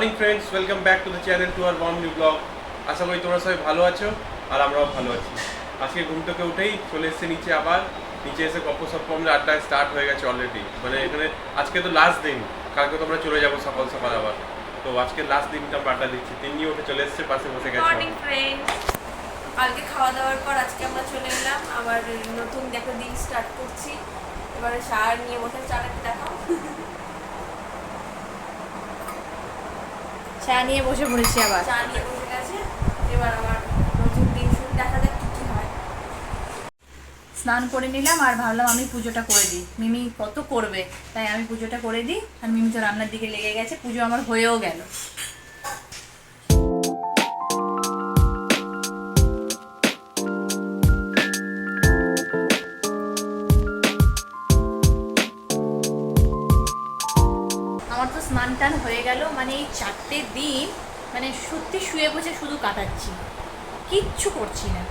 Morning friends, welcome back to the channel to our one new blog. আশা করি তোমরা সবাই ভালো আছো আর আমরাও ভালো আছি। আজকে ঘুম থেকে উঠেই চলে এসেছে নিচে, আবার নিচে এসে গপ্প আমাদের আড্ডা স্টার্ট হয়ে গেছে অলরেডি। মানে এখানে আজকে তো লাস্ট দিন, কালকে তোমরা চলে যাবো সকাল সকাল আবার। তো আজকে লাস্ট দিনটা আমরা আড্ডা দিচ্ছি। তিন্নি উঠে চলে এসেছে, পাশে বসে গেছে। মর্নিং ফ্রেন্ডস, কালকে খাওয়া দাওয়ার পর আজকে আমরা চলে এলাম, আবার নতুন একটা দিন স্টার্ট করছি। এবারে শাওয়ার নিয়ে বসে চাটা দেখাও। চা নিয়ে বসে পড়েছি, আবার চা নিয়ে বসে গেছে। এবার আমার নতুন দিন শুরু, দেখা যাক কি হয়। স্নান করে নিলাম আর ভাবলাম আমি পুজোটা করে দিই। মিমি কত করবে, তাই আমি পুজোটা করে দিই। আর মিমি তো রান্নার দিকে লেগে গেছে, পুজো আমার হয়েও গেল। আমার তো স্নান টান হয়ে গেল। মানে এই 4টে দিন মানে সত্যি শুয়ে বসে শুধু কাটাচ্ছি, কিচ্ছু করছি না।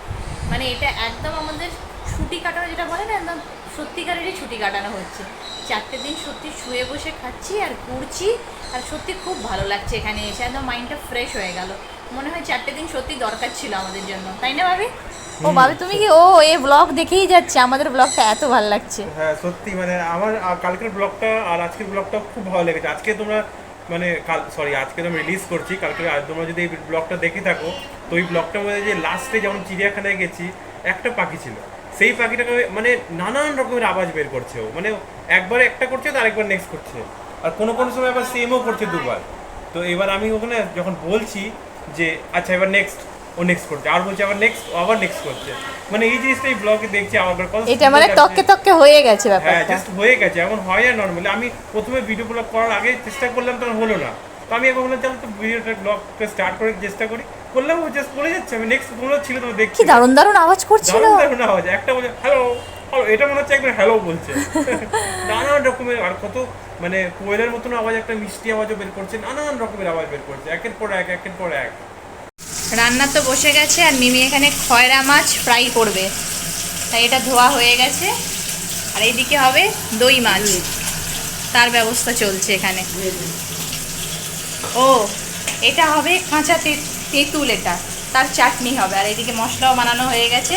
মানে এটা একদম আমাদের ছুটি কাটানো, যেটা বলে না, একদম সত্যিকারেরই ছুটি কাটানো হচ্ছে। 4টে দিন সত্যি শুয়ে বসে খাচ্ছি আর ঘুরছি, আর সত্যি খুব ভালো লাগছে এখানে এসে। একদম মাইন্ডটা ফ্রেশ হয়ে গেল। মনে হয় 4টে দিন সত্যি দরকার ছিল আমাদের জন্য, তাই না ভাবি? ও ভাবি, তুমি কি এই ব্লগ দেখেই যাচ্ছে? আমাদের ব্লগটা এত ভালো লাগছে। হ্যাঁ সত্যি, মানে আমার কালকের ব্লগটা আর আজকের ব্লগটা খুব ভালো লেগেছে। আজকে তোমরা মানে আজকে তো আমি রিলিজ করছি, কালকে তোমরা যদি এই ব্লগটা দেখে থাকো তো ওই ব্লগটার মধ্যে যে লাস্টে যেমন চিড়িয়াখানায় গেছি, একটা পাখি ছিল, সেই পাখিটাকে মানে নানান রকমের আওয়াজ বের করছে। ও মানে একবার একটা করছে তো আরেকবার নেক্সট করছে, আর কোনো কোনো সময় আবার সেমও করছে দুবার। তো এবার আমি ওখানে যখন বলছি যে আচ্ছা এবার নেক্সট, ও নেক্সট করছে, আর বলছে আবার নেক্সট, আবার নেক্সট করছে। মানে এই জিনিসটা এই ব্লগে দেখছি আমার কত এটা মানে তককে তককে হয়ে গেছে হ্যাঁ, ব্যাপারটা। জাস্ট হয়ে গেছে। এমন হয় না নর্মালি। আমি প্রথমে ভিডিও ব্লগ করার আগে চেষ্টা করলাম, তখন হলো না। তো আমি এখন বললাম তো ভিডিওটা ব্লগটা স্টার্ট করে চেষ্টা করি, করলাম, ও জাস্ট বলে যাচ্ছে। আমি নেক্সট তোমরা ছিল, তোমরা দেখছি কি দারুণ দারুণ আওয়াজ করছিল। দারুণ দারুণ আওয়াজ। একটা বলে হ্যালো হ্যালো, এটা মনে হচ্ছে একবার হ্যালো বলছে। নানান রকমের, আর কত মানে কোয়েলের মতন আওয়াজ, একটা মিষ্টি আওয়াজও বের করছে, নানান রকমের আওয়াজ বের করছে, একের পর এক একের পর এক। রান্না তো বসে গেছে, আর মিমি এখানে খয়রা মাছ ফ্রাই করবে, তাই এটা ধোয়া হয়ে গেছে। আর এইদিকে হবে দই মাছ, তার ব্যবস্থা চলছে এখানে। ও এটা হবে কাঁচা তেঁতুল, এটা তার চাটনি হবে। আর এইদিকে মশলাও বানানো হয়ে গেছে,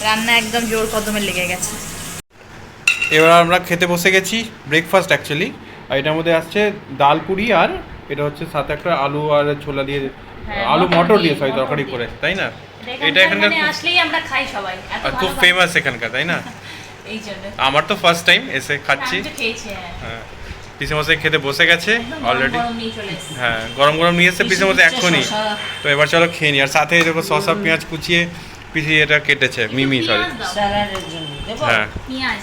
রান্না একদম জোর কদমে লেগে গেছে। এবার আমরা খেতে বসে গেছি, ব্রেকফাস্ট অ্যাকচুয়ালি। আর এটার মধ্যে আসছে ডাল পুরি, আর এটা হচ্ছে সাথে একটা আলু আর ছোলা দিয়ে, আলু মটর দিয়ে সরি তরকারি করে, তাই না? এটা এখানকার আসলেই আমরা খাই সবাই, খুব ফেমাস এখানকার, তাই না? এই জন্য আমার তো ফার্স্ট টাইম এসে খাচ্ছি। হ্যাঁ, পিসেমশাই খেতে বসে গেছে অলরেডি। হ্যাঁ, গরম গরম নিয়ে এসে পিসেমশাই এক্ষুনি। তো এবার চলো খেয়ে নিই। আর সাথে দেখো শসা পেঁয়াজ কুচিয়ে পিছিয়ে এটা কেটেছে মিমি, সরি। হ্যাঁ, পেঁয়াজ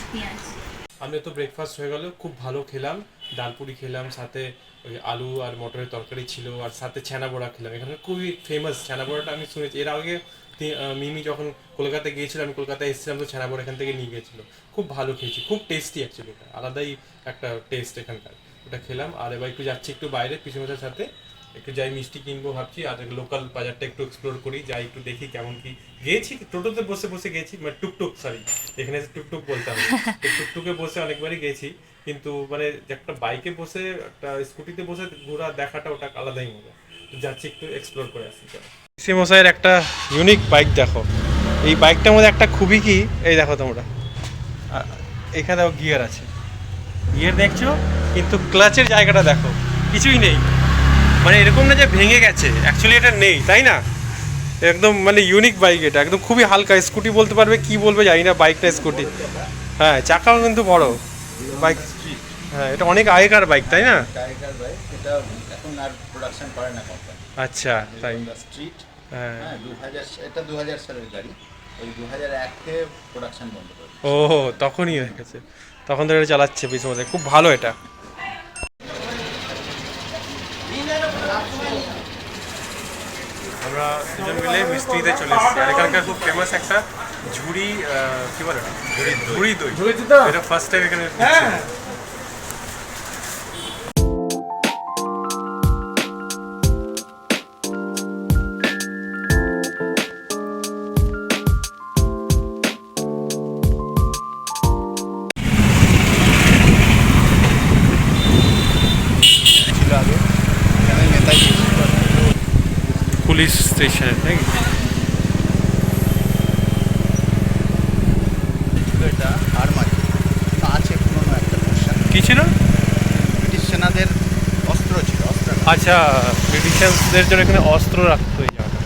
আমি তো ব্রেকফাস্ট হয়ে গেল, খুব ভালো খেলাম। ডাল পুরি খেলাম, সাথে ওই আলু আর মটরের তরকারি ছিল, আর সাথে ছানা বড়া খেলাম। এখানে খুবই ফেমাস ছানা বড়াটা, আমি শুনেছি। এর আগে মিমি যখন কলকাতায় গিয়েছিল, আমি কলকাতায় এসেছিলাম, তো ছানা বড়া এখান থেকে নিয়ে গিয়েছিল। খুব ভালো খেয়েছি, খুব টেস্টি অ্যাকচুয়ালি। এটা আলাদাই একটা টেস্ট এখানকার। ওটা খেলাম। আর এবার একটু যাচ্ছি একটু বাইরে পিসেমশাইয়ের সাথে, একটু যাই মিষ্টি কিনবো ভাবছি, আর লোকাল বাজারটা একটু এক্সপ্লোর করি, যাই একটু দেখি কেমন কি। গিয়েছি টোটোতে বসে বসে গেছি, মানে টুকটুক, সরি এখানে টুকটুক বলতাম, টুকটুকে বসে অনেকবারই গেছি, কিন্তু মানে একটা বাইকে বসে একটা স্কুটিতে বসে ঘোরা দেখাটা ওটা আলাদাই মজা। যাচ্ছি একটু এক্সপ্লোর করে আসছি। মশাইয়ের একটা ইউনিক বাইক দেখো। এই বাইকটার মধ্যে একটা খুবই কি, এই দেখো তোমরা, এখানেও গিয়ার আছে, গিয়ার দেখছো, কিন্তু ক্লাচের জায়গাটা দেখো, কিছুই নেই। মানে এরকম না যে ভেঙে গেছে, অ্যাকচুয়ালি এটা নেই, তাই না? একদম মানে ইউনিক বাইক এটা, একদম খুবই হালকা। স্কুটি বলতে পারবে, কি বলবে জানি না, বাইকটা স্কুটি। হ্যাঁ, চাকাও কিন্তু বড় বাইক। হ্যাঁ, এটা অনেক আগেকার বাইক, তাই না? আগেকার বাইক, এটা এখন আর প্রোডাকশন করে না কোম্পানি। আচ্ছা, তাই। স্ট্রিট, হ্যাঁ, হ্যাঁ 2000, এটা 2000 সালের গাড়ি। ওই 2001 থেকে প্রোডাকশন বন্ধ করে। ও তখনই হয়ে গেছে, তখন ধরে এটা চালাচ্ছে পিছনে। খুব ভালো এটা। আমরা দুজন মিলে মিস্ত্রিতে চলে এসেছি। আর এখানকার খুব ফেমাস একটা ঝুড়ি, কি বলে, ঝুড়ি দই। এটা ফার্স্ট টাইম এখানে দিচ্ছে। ছিল আগে, এখানে নেতাজি পুলিশ স্টেশনের নাকি? এটা আর্মারি আছে পুরনো একটা পোর্শন, কি ছিল? ব্রিটিশ সেনাদের অস্ত্র ছিল, অস্ত্র আচ্ছা, ব্রিটিশার্সদের জন্য এখানে অস্ত্র রাখতো এই জায়গাটা।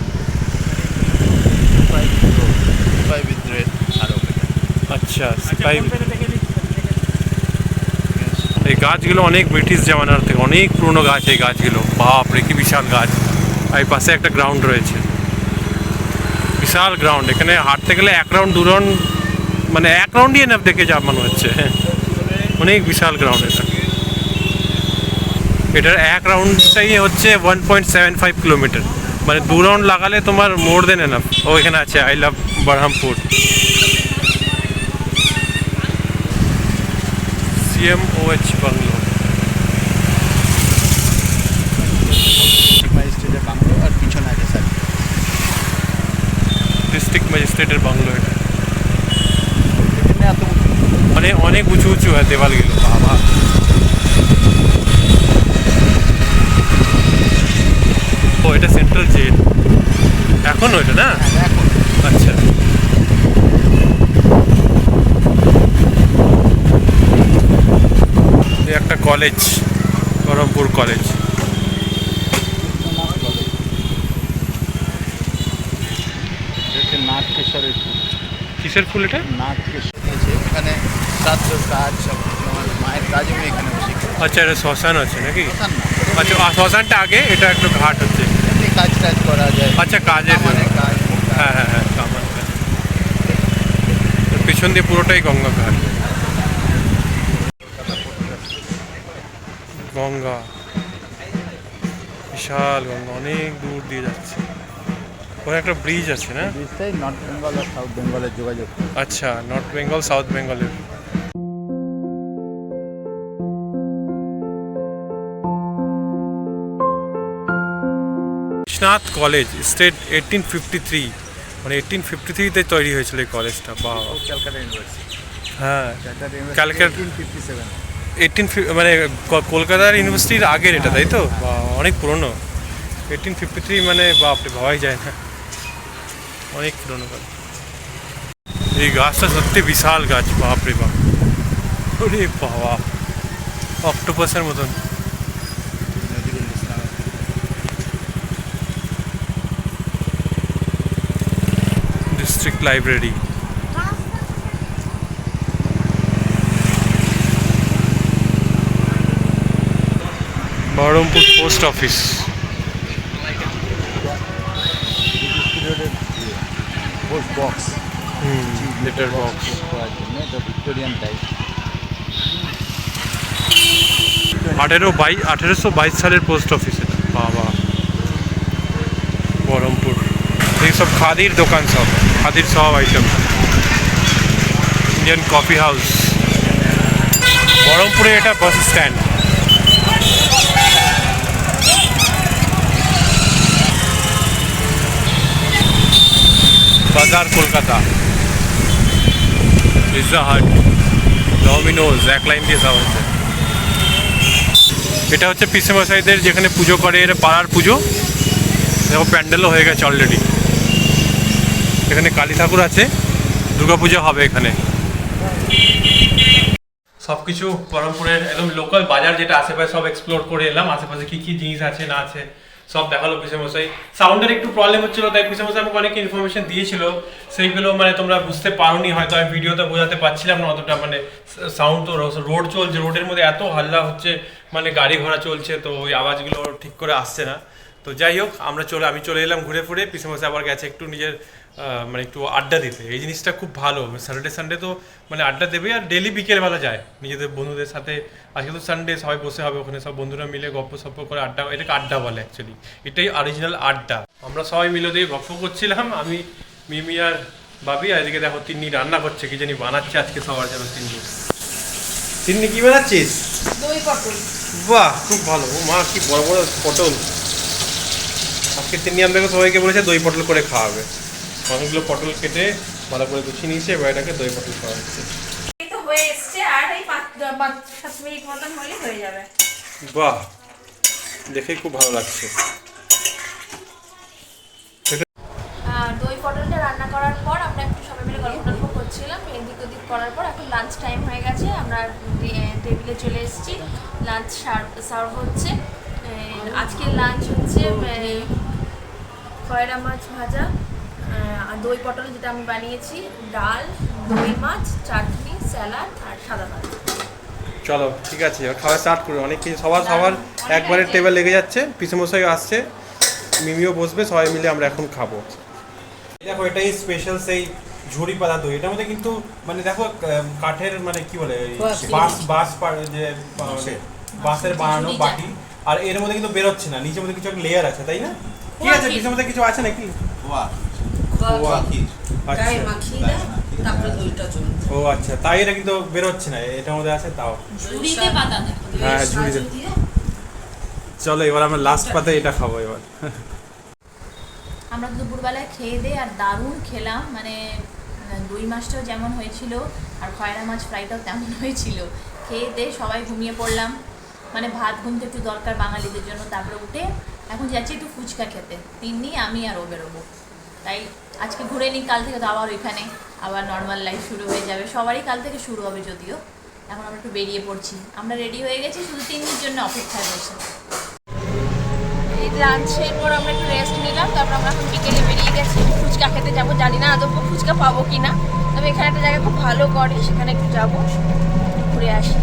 সিপাহী বিদ্রোহের স্মারক এটা। আচ্ছা, সিপাহী। এই গাছগুলো অনেক ব্রিটিশ জামানার থেকে, অনেক পুরনো গাছ এই গাছগুলো। বাপরে কি বিশাল গাছ। আর এই পাশে একটা গ্রাউন্ড রয়েছে, বিশাল গ্রাউন্ড। এখানে হাঁটতে গেলে 1 রাউন্ড 2 রাউন্ড, মানে 1 রাউন্ডই এনাফ দেখে যা মনে হচ্ছে। অনেক বিশাল গ্রাউন্ড এটা। এটার 1 রাউন্ডটাই হচ্ছে 1.75 কিলোমিটার, মানে 2 রাউন্ড লাগালে তোমার মোর দেন এনাফ। ও এখানে আছে আই লাভ বরহামপুর, CMOH বাংলো। সিপাহী স্টেটের বাংলো, আর পিছনে আছে স্যার ডিস্ট্রিক্ট ম্যাজিস্ট্রেটের বাংলো এটা। এখানে এত মানে অনেক উঁচু উঁচু হয় দেওয়ালগুলো, বাবা। ও এটা সেন্ট্রাল জেল এখনো এটা না? এখন আচ্ছা, এই একটা কলেজ, বহরমপুর কলেজ। এটা নাটকেশ্বরের ফুল, কিসের ফুল এটা? নাটকেশ্বর আছে এখানে, শ্রাদ্ধ কাজ সব আমার মায়ের কাজ আমি এখানে বসে করি। আচ্ছা, এটা শ্মশান আছে নাকি? শ্মশান না, আচ্ছা, শ্মশানটা আগে, এটা একটু ঘাট হচ্ছে। এমনি কাজ টাজ করা যায়। আচ্ছা, কাজের মানে কাজ হ্যাঁ হ্যাঁ হ্যাঁ, কামান ঘাট। পিছন দিয়ে পুরোটাই গঙ্গা ঘাট। গঙ্গা, বিশাল গঙ্গা, অনেক দূর দিয়ে যাচ্ছে। ওখানে একটা ব্রিজ আছে না? ব্রিজটাই নর্থ বেঙ্গল আর সাউথ বেঙ্গলের যোগাযোগ। আচ্ছা, নর্থ বেঙ্গল সাউথ বেঙ্গলের। কৃষ্ণনাথ কলেজ স্টেট 1853, মানে 1853-তে তৈরি হয়েছিল এই কলেজটা। বা ক্যালকাটা ইউনিভার্সিটি, হ্যাঁ, ক্যালকাটা ক্যালকাটা 1857। 18 মানে কলকাতার ইউনিভার্সিটির আগের এটা, তাই তো? বা অনেক পুরনো। 1853 মানে বাপরে, ভাবাই যায় না, অনেক পুরনো গাছ। এই গাছটা সত্যি বিশাল গাছ, বাপরে বাপ। ওরে বাবা, অক্টোপাসের মতন। Nazrul Islam district library. Baharampur post office. Post box, letter box. করার জন্য এটা ভিক্টোরিয়ান টাইপ। 1822 সালের পোস্ট অফিস এটা, বাবা। বহরমপুর এই সব খাদির দোকান, সব খাদির সব আইটেম। Indian coffee house. বহরমপুরে এটা বাস স্ট্যান্ড। বাজার কলকাতা। পিৎজা হাট, ডমিনোজ, এক লাইন দিয়ে সব হচ্ছে। এটা হচ্ছে পিসেমশাইদের যেখানে পুজো করে, এর পাড়ার পুজো। দেখো প্যান্ডেলও হয়ে গেছে অলরেডি। এখানে কালী ঠাকুর আছে, দুর্গাপূজা হবে এখানে। সব কিছু বহরমপুরের একদম লোকাল বাজার যেটা আশেপাশে সব এক্সপ্লোর করে এলাম। আশেপাশে কি কি জিনিস আছে না আছে সব দেখালো পিসেমশাই। সাউন্ডের একটু প্রবলেম হচ্ছিল, তাই পিসেমশাই আমাকে অনেক ইনফরমেশন দিয়েছিল, সেইগুলো মানে তোমরা বুঝতে পারোনি হয়তো, আমি ভিডিওতে বোঝাতে পারছিলাম না অতটা। মানে সাউন্ড তো, রোড চলছে, রোডের মধ্যে এত হাল্লা হচ্ছে, মানে গাড়ি ঘোড়া চলছে, তো ওই আওয়াজগুলো ঠিক করে আসছে না। তো যাই হোক, আমি চলে এলাম ঘুরে ফুরে। পিসেমশাই আবার গেছে একটু নিজের মানে একটু আড্ডা দিতে। এই জিনিসটা খুব ভালো, স্যাটারডে সানডে তো মানে আড্ডা দেবে, আর ডেলি বিকেলবেলা যায় নিজেদের বন্ধুদের সাথে। আজকে তো সানডে, সবাই বসে হবে ওখানে, সব বন্ধুরা মিলে গপ্প সপ্প করে আড্ডা, এটাকে আড্ডা বলে অ্যাকচুয়ালি, এটাই অরিজিনাল আড্ডা। আমরা সবাই মিলে দিয়ে গপ্প করছিলাম, আমি, মিমি আর বাবি। আর এদিকে দেখো তিন্নি রান্না করছে, কি জানি বানাচ্ছে আজকে সবার জন্য। তিন্নি কি বানাচ্ছিস? দই পটল। বাহ, খুব ভালো। ও মা, কি বড় বড় পটল। আজকে তিন্নি আমাদেরকে সবাইকে বলেছে দই পটল করে খাওয়াবে। অনেকগুলো পটল কেটে ভালো করে গুছিয়ে নিয়েছে, এবার এটাকে দই পটল খাওয়া হচ্ছে। এই তো হয়ে এসছে, আর এই 5-7 মিনিট মতন হলেই হয়ে যাবে। বাহ, দেখে খুব ভালো লাগছে। পটলটা রান্না করার পর আমরা একটু সবাই মিলে গল্প টল্প করছিলাম, এদিক ওদিক করার পর এখন লাঞ্চ টাইম হয়ে গেছে, আমরা টেবিলে চলে এসেছি, লাঞ্চ সার্ভ হচ্ছে। আজকের লাঞ্চ হচ্ছে কয়রা মাছ ভাজা, দই পটল যেটা আমি বানিয়েছি, ডাল, দই মাছ, চাটনি, স্যালাড আর সাদা ভাত। চলো ঠিক আছে, এবার খাওয়া স্টার্ট করুন। অনেক কিছু সবার একবারে টেবিল লেগে যাচ্ছে, পিসেমশাই আসছে, মিমিও বসবে, সবাই মিলে আমরা এখন খাবো। দেখো এটাই স্পেশাল সেই ঝুড়ি পাতা দই। এটার মধ্যে কিন্তু মানে দেখো কাঠের মানে কি বলে যে বাঁশের বানানো বাটি, আর এর মধ্যে কিন্তু বেরোচ্ছে না, নিচের মধ্যে কিছু একটা লেয়ার আছে, তাই না? কি আছে পিসের মধ্যে কিছু আছে নাকি? ও আচ্ছা, তাই এটা কিন্তু বেরোচ্ছে না, এটার মধ্যে আছে তাও। হ্যাঁ ঝুড়িতে। চলো এবার আমরা লাস্ট পাতে এটা খাবো এবার। আমরা দুপুরবেলায় খেয়ে দিয়ে আর দারুণ খেলাম, মানে দই মাছটাও যেমন হয়েছিল আর খয়রা মাছ ফ্রাইটাও তেমন হয়েছিল। খেয়ে দিয়ে সবাই ঘুমিয়ে পড়লাম, মানে ভাত ঘুমতে একটু দরকার বাঙালিদের জন্য। তারপরে উঠে এখন যাচ্ছি একটু ফুচকা খেতে, তিন্নি আমি আর ও বেরোবো। তাই আজকে ঘুরে নিই, কাল থেকে তো আবার ওইখানে আবার নর্মাল লাইফ শুরু হয়ে যাবে, সবারই কাল থেকে শুরু হবে যদিও। এখন আমরা একটু বেরিয়ে পড়ছি, আমরা রেডি হয়ে গেছি, শুধু তিন্নির জন্য অপেক্ষায় বসে। এই লাঞ্চের পর আমরা একটু রেস্ট নিলাম, তারপর আমরা এখন বিকেলে বেরিয়ে গেছি ফুচকা খেতে যাবো। জানি না আদৌ ফুচকা পাবো কি না, তবে এখানে একটা জায়গা খুব ভালো করে, সেখানে একটু যাবো, ঘুরে আসি।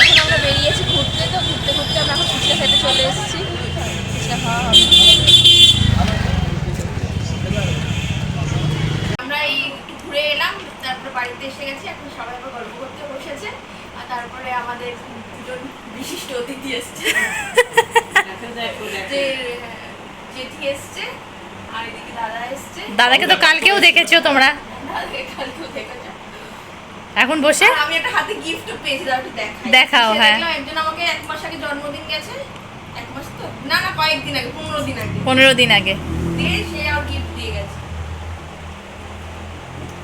এখন আমরা বেরিয়েছি ঘুরতে, তো ঘুরতে ঘুরতে আমরা এখন ফুচকা খেতে চলে এসেছি, ফুচকা খাওয়া হবে। আমরা এই একটু ঘুরে এলাম, তারপরে বাড়িতে এসে গেছি, এখন সবাই আবার গল্প করতে বসেছে। আর তারপরে আমাদের দুজন বিশিষ্ট অতিথি এসছে, যে জেঠি এসছে আর এদিকে দাদা এসছে। দাদাকে তো কালকেও দেখেছো তোমরা, দাদাকে কালকেও দেখেছো। এখন বসে আর আমি একটা হাতে গিফট পেয়েছি, দাদা দেখাও। হ্যাঁ, দেখলাম একজন আমাকে 1 মাস আগে জন্মদিন গেছে, 1 মাস তো না না কয়েকদিন আগে, 15 দিন আগে, 15 দিন আগে। দিয়ে সে আর গিফট দিয়ে গেছে।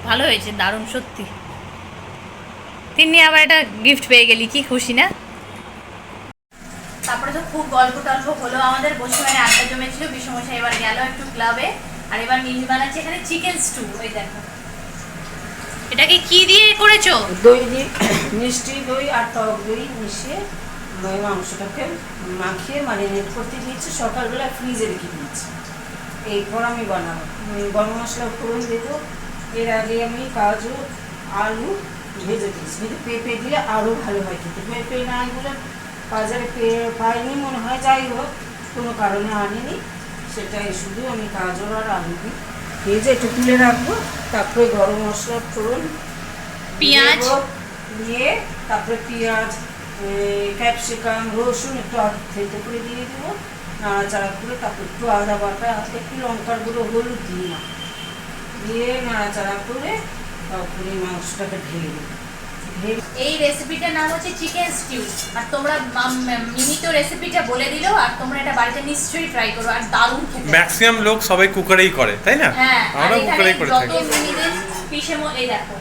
ভালো হয়েছে, দারুণ সত্যি। তিন্নি আবার একটা গিফট পেয়ে গেলি, কি খুশি না? তারপরে তো খুব গল্প টল্প হলো আমাদের, বসে মানে আড্ডা জমেছিল। বিশ্বমশাই এবার গেল একটু ক্লাবে, আর এবার মিমি বানাচ্ছে এখানে চিকেন স্টু। ওই দেখো, এটাকে কি দিয়ে করেছো? দই দিয়ে, মিষ্টি দই আর টক দই মিশিয়ে দই মাংসটাকে মাখিয়ে ম্যারিনেট করতে দিয়েছি, সকালবেলা ফ্রিজে রেখে দিয়েছি। এরপর আমি বানাবো, গরম মশলা ফোড়ন দেবো। এর আগে আমি কাজু আলু ভেজে দিয়েছি, কিন্তু পেঁপে দিলে আরও ভালো হয় খেতে। পেঁপে না এগুলো বাজারে পাইনি মনে হয়, যাই হোক কোনো কারণে আনিনি, সেটাই শুধু আমি গাজর আর আলু দিই ভেজে একটু তুলে রাখবো। তারপরে গরম মশলা ফোড়ন, পেঁয়াজ দিয়ে তারপরে পেঁয়াজ, ক্যাপসিকাম, রসুন একটু থেতো করে দিয়ে দেবো, নাড়াচাড়া করে। তারপর একটু আদা বাটা, একটু লঙ্কার গুঁড়ো, হলুদ দিই না, দিয়ে নাড়াচাড়া করে তারপরে মাংসটাকে ঢেলে দেবো। এই রেসিপিটার নাম হচ্ছে চিকেন স্টিউ। আর তোমরা মিমি তো রেসিপিটা বলে দিলো, আর তোমরা এটা বাড়িতে নিশ্চয়ই ট্রাই করো, আর দারুণ খেতে। ম্যাক্সিমাম লোক সবাই কুকারেই করে, তাই না? হ্যাঁ, আর আমরা এখানে কুকারেই করে যত থাকি। মিমিদের এই দেখো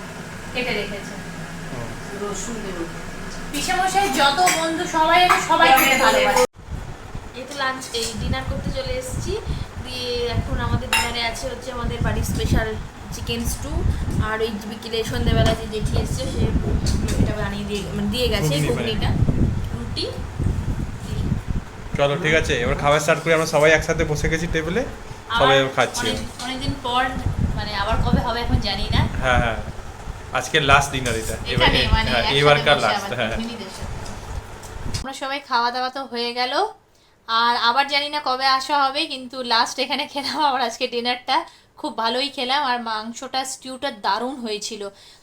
কেটে রেখেছে রসুন দেবো, পিসেমশাই যত বন্ধু সবাই আছে, সবাই খেতে ভালোবাসে। এই তো লাঞ্চ এই ডিনার করতে চলে এসেছি, দিয়ে এখন আমাদের ডিনারে আছে হচ্ছে আমাদের বাড়ির স্পেশাল চিকেন স্টু, আর ওই বিকেলে সন্ধ্যেবেলা যে জেঠি এসছে সে এটা বানিয়ে দিয়ে গেছে, ঘুগনিটা, রুটি। চলো ঠিক আছে, এবার খাবার স্টার্ট করি। আমরা সবাই একসাথে বসে গেছি টেবিলে, সবাই খাচ্ছি। অনেকদিন পর, মানে আবার কবে হবে এখন জানি না। হ্যাঁ হ্যাঁ, আজকের লাস্ট ডিনার এটা, এখানে মানে এবারকার লাস্ট। হ্যাঁ, আমরা সবাই খাওয়া দাওয়া তো হয়ে গেল, আর আবার জানি না কবে আসা হবে, কিন্তু লাস্ট এখানে খেলাম আবার আজকে ডিনারটা। খুব ভালোই খেলাম, আর মাংসটা স্টিউটা দারুণ হয়েছিল।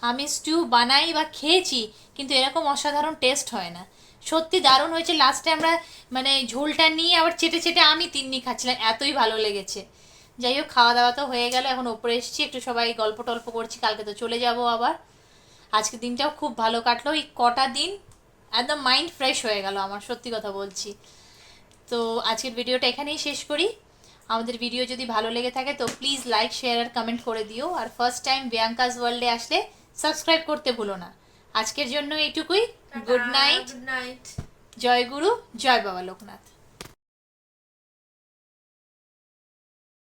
আমি স্টিউ বানাই বা খেয়েছি, কিন্তু এরকম অসাধারণ টেস্ট হয় না, সত্যি দারুণ হয়েছে। লাস্টে আমরা মানে ঝোলটা নিয়ে আবার চেটে চেটে আমি তিন্নি খাচ্ছিলাম, এতই ভালো লেগেছে। যাই হোক, খাওয়া দাওয়া তো হয়ে গেল, এখন ওপরে এসেছি, একটু সবাই গল্প টল্প করছি, কালকে তো চলে যাব আবার। আজকের দিনটাও খুব ভালো কাটলো, এই কটা দিন একদম মাইন্ড ফ্রেশ হয়ে গেল আমার, সত্যি কথা বলছি। তো আজকের ভিডিওটা এখানেই শেষ করি। আমাদের ভিডিও যদি ভালো লেগে থাকে তো প্লিজ লাইক, শেয়ার আর কমেন্ট করে দিও। আর ফার্স্ট টাইম বিয়াঙ্কাস ওয়ার্ল্ডে আসলে সাবস্ক্রাইব করতে ভুলো না। আজকের জন্য এইটুকুই। Good night. Good night. জয় গুরু, জয় বাবা লোকনাথ।